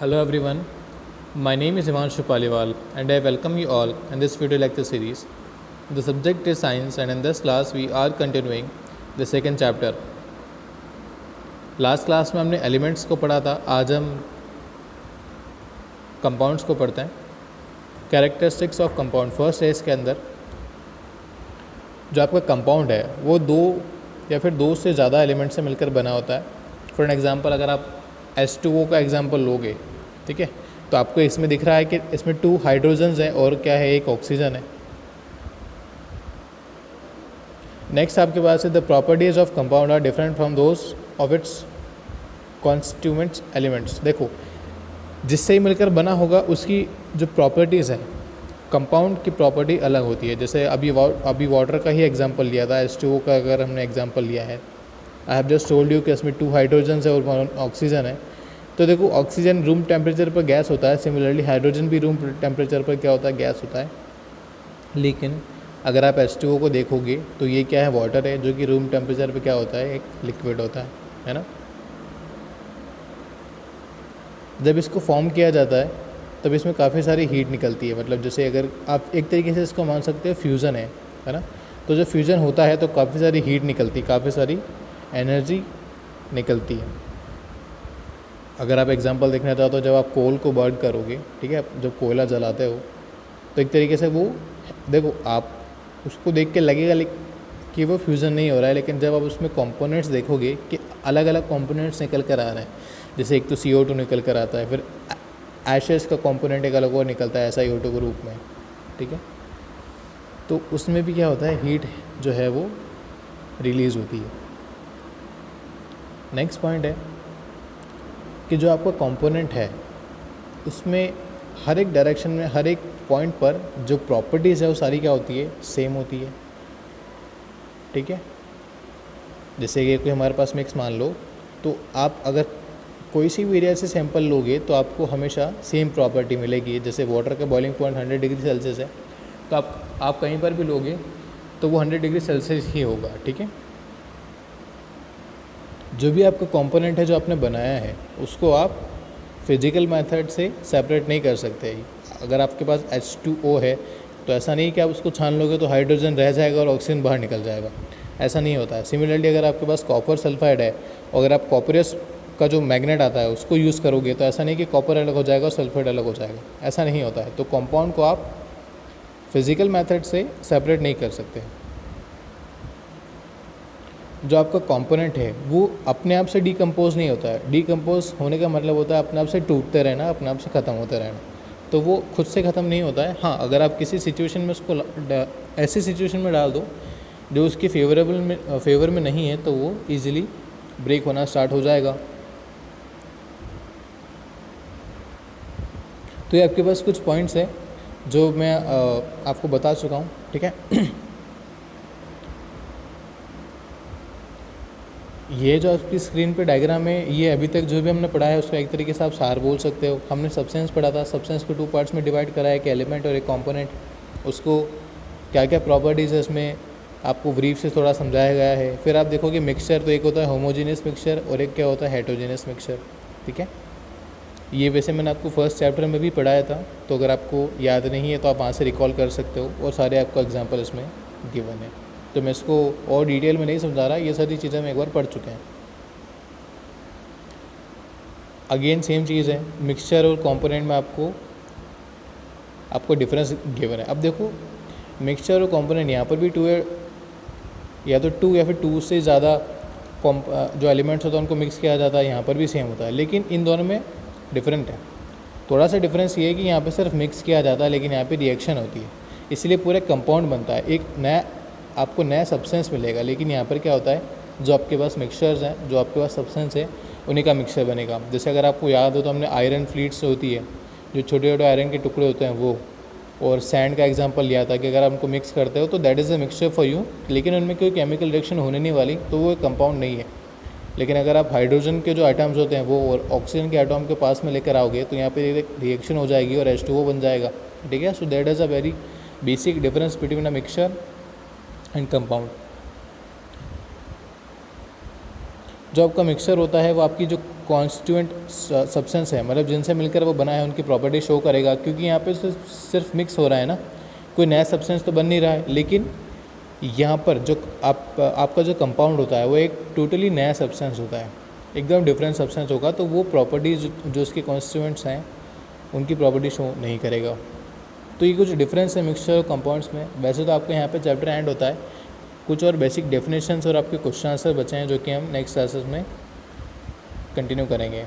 Hello everyone, my name is Himanshu Paliwal and I welcome you all in this video lecture series. The subject is science and in this class we are continuing the second chapter. Last class में हमने elements को पढ़ा था, आज हम compounds को पढ़ते हैं. कैरेक्टरिस्टिक्स ऑफ कंपाउंड फर्स्ट है. इसके अंदर जो आपका कंपाउंड है वो दो या फिर दो से ज़्यादा एलिमेंट से मिलकर बना होता है. फॉर एन एग्जांपल अगर आप H2O का एग्जांपल लोगे, ठीक है, तो आपको इसमें दिख रहा है कि इसमें 2 हाइड्रोजन्स हैं और क्या है, एक ऑक्सीजन है. नेक्स्ट आपके पास है the properties of compound are different from those of its constituents elements. देखो, जिससे ही मिलकर बना होगा उसकी जो प्रॉपर्टीज़ हैं, कंपाउंड की प्रॉपर्टी अलग होती है. जैसे अभी वाटर का ही एग्जांपल लिया था, H2O का अगर हमने एग्जांपल लिया है, I have just told you कि इसमें 2 हाइड्रोजन्स है और ऑक्सीजन है. तो देखो, ऑक्सीजन रूम टेम्परेचर पर गैस होता है, सिमिलरली हाइड्रोजन भी रूम टेम्परेचर पर क्या होता है, गैस होता है. लेकिन अगर आप H2O को देखोगे तो ये क्या है, वाटर है, जो कि रूम टेम्परेचर पे क्या होता है, एक लिक्विड होता है ना. जब इसको फॉर्म किया जाता है तब इसमें काफ़ी सारी हीट निकलती है. मतलब जैसे अगर आप एक तरीके से इसको मान सकते हो फ्यूज़न है ना. तो जब फ्यूज़न होता है तो काफ़ी सारी हीट निकलती, काफ़ी सारी एनर्जी निकलती है. अगर आप एग्जांपल देखना चाहो तो जब आप कोल को बर्न करोगे, ठीक है, जब कोयला जलाते हो तो एक तरीके से वो, देखो, आप उसको देख के लगेगा कि वो फ्यूज़न नहीं हो रहा है, लेकिन जब आप उसमें कंपोनेंट्स देखोगे कि अलग अलग कंपोनेंट्स निकल कर आ रहे हैं. जैसे एक तो CO2 निकल कर आता है, फिर एशेस का कंपोनेंट एक अलग और निकलता है SiO2 के रूप में, ठीक है. तो उसमें भी क्या होता है, हीट जो है वो रिलीज़ होती है. नेक्स्ट पॉइंट है कि जो आपका कंपोनेंट है उसमें हर एक डायरेक्शन में, हर एक पॉइंट पर जो प्रॉपर्टीज़ है वो सारी क्या होती है, सेम होती है, ठीक है. जैसे कि कोई हमारे पास मिक्स मान लो, तो आप अगर कोई सी भी एरिया से सैंपल लोगे तो आपको हमेशा सेम प्रॉपर्टी मिलेगी. जैसे वाटर का बॉइलिंग पॉइंट 100 डिग्री सेल्सियस है, तो आप कहीं पर भी लोगे तो वो 100 डिग्री सेल्सियस ही होगा, ठीक है. जो भी आपका कंपोनेंट है जो आपने बनाया है उसको आप फिज़िकल मेथड से सेपरेट नहीं कर सकते. अगर आपके पास H2O है तो ऐसा नहीं कि आप उसको छान लोगे तो हाइड्रोजन रह जाएगा और ऑक्सीजन बाहर निकल जाएगा, ऐसा नहीं होता है. सिमिलरली अगर आपके पास कॉपर सल्फाइड है और अगर आप कॉपरस का जो मैग्नेट आता है उसको यूज़ करोगे तो ऐसा नहीं कि कॉपर अलग हो जाएगा और सल्फाइड अलग हो जाएगा, ऐसा नहीं होता है. तो कंपाउंड को आप फिज़िकल मेथड से सेपरेट नहीं कर सकते. जो आपका कंपोनेंट है वो अपने आप से डिकम्पोज नहीं होता है. डिकम्पोज होने का मतलब होता है अपने आप से टूटते रहना, अपने आप से ख़त्म होते रहना. तो वो खुद से ख़त्म नहीं होता है. हाँ, अगर आप किसी सिचुएशन में उसको ऐसी सिचुएशन में डाल दो जो उसकी फेवर में नहीं है तो वो ईज़िली ब्रेक होना स्टार्ट हो जाएगा. तो ये आपके पास कुछ पॉइंट्स हैं जो मैं आपको बता चुका हूँ, ठीक है. ये जो आपकी स्क्रीन पे डायग्राम है, ये अभी तक जो भी हमने पढ़ा है उसका एक तरीके से आप सार बोल सकते हो. हमने सब्सटेंस पढ़ा था, सब्सटेंस को 2 पार्ट्स में डिवाइड करा है कि एलिमेंट और एक कंपोनेंट. उसको क्या क्या प्रॉपर्टीज़ है इसमें आपको ब्रीफ से थोड़ा समझाया गया है. फिर आप देखोगे मिक्सचर, तो एक होता है होमोजीनियस मिक्सचर और एक क्या होता है, हेटेरोजेनियस मिक्सचर, ठीक है. ये वैसे मैंने आपको फर्स्ट चैप्टर में भी पढ़ाया था, तो अगर आपको याद नहीं है तो आप वहाँ से रिकॉल कर सकते हो और सारे आपको एग्जाम्पल इसमें गिवन है. तो मैं इसको और डिटेल में नहीं समझा रहा, ये सारी चीज़ें हम एक बार पढ़ चुके हैं. अगेन सेम चीज़ है, मिक्सचर और कंपोनेंट में आपको डिफरेंस गिवन है. अब देखो, मिक्सचर और कंपोनेंट यहाँ पर भी 2 है, या तो 2 या फिर 2 से ज़्यादा जो एलिमेंट्स होता है उनको मिक्स किया जाता है. यहाँ पर भी सेम होता है, लेकिन इन दोनों में डिफरेंट है. थोड़ा सा डिफरेंस ये है कि यहाँ पे सिर्फ मिक्स किया जाता है लेकिन यहाँ पे रिएक्शन होती है, इसलिए पूरे कंपाउंड बनता है. एक नया आपको नया सब्सटेंस मिलेगा, लेकिन यहाँ पर क्या होता है, जो आपके पास मिक्सचर्स हैं, जो आपके पास सब्सटेंस है, उन्हीं का मिक्सचर बनेगा. जैसे अगर आपको याद हो तो हमने आयरन फ्लीट्स होती है, जो छोटे छोटे आयरन के टुकड़े होते हैं वो, और सैंड का एग्जांपल लिया था कि अगर आप उनको मिक्स करते हो तो that is a mixture for you, लेकिन उनमें कोई केमिकल रिएक्शन होने नहीं वाली, तो वो एक कंपाउंड नहीं है. लेकिन अगर आप हाइड्रोजन के जो आइटम्स होते हैं वो और ऑक्सीजन के आइटम के पास में लेकर आओगे तो यहाँ पे रिएक्शन हो जाएगी और H2O बन जाएगा, ठीक है. So that is a very basic difference between a mixture and compound. जो आपका मिक्सचर होता है वो आपकी जो कॉन्स्टिट्यूएंट सब्सटेंस है, मतलब जिनसे मिलकर वो बना है, उनकी प्रॉपर्टी शो करेगा, क्योंकि यहाँ पे सिर्फ मिक्स हो रहा है ना, कोई नया सब्सटेंस तो बन नहीं रहा है। लेकिन यहाँ पर जो आपका जो कंपाउंड होता है वो एक टोटली नया सब्सटेंस होता है, एकदम डिफरेंट सब्सटेंस होगा, तो वो प्रॉपर्टीज जो उसके कॉन्स्टिट्यूएंट्स हैं उनकी प्रॉपर्टी शो नहीं करेगा। तो ये कुछ डिफरेंस है मिक्सचर और कंपाउंड्स में। वैसे तो आपको यहाँ पे चैप्टर एंड होता है, कुछ और बेसिक डेफिनेशंस और आपके क्वेश्चन आंसर बचे हैं जो कि हम नेक्स्ट क्लासेस में कंटिन्यू करेंगे।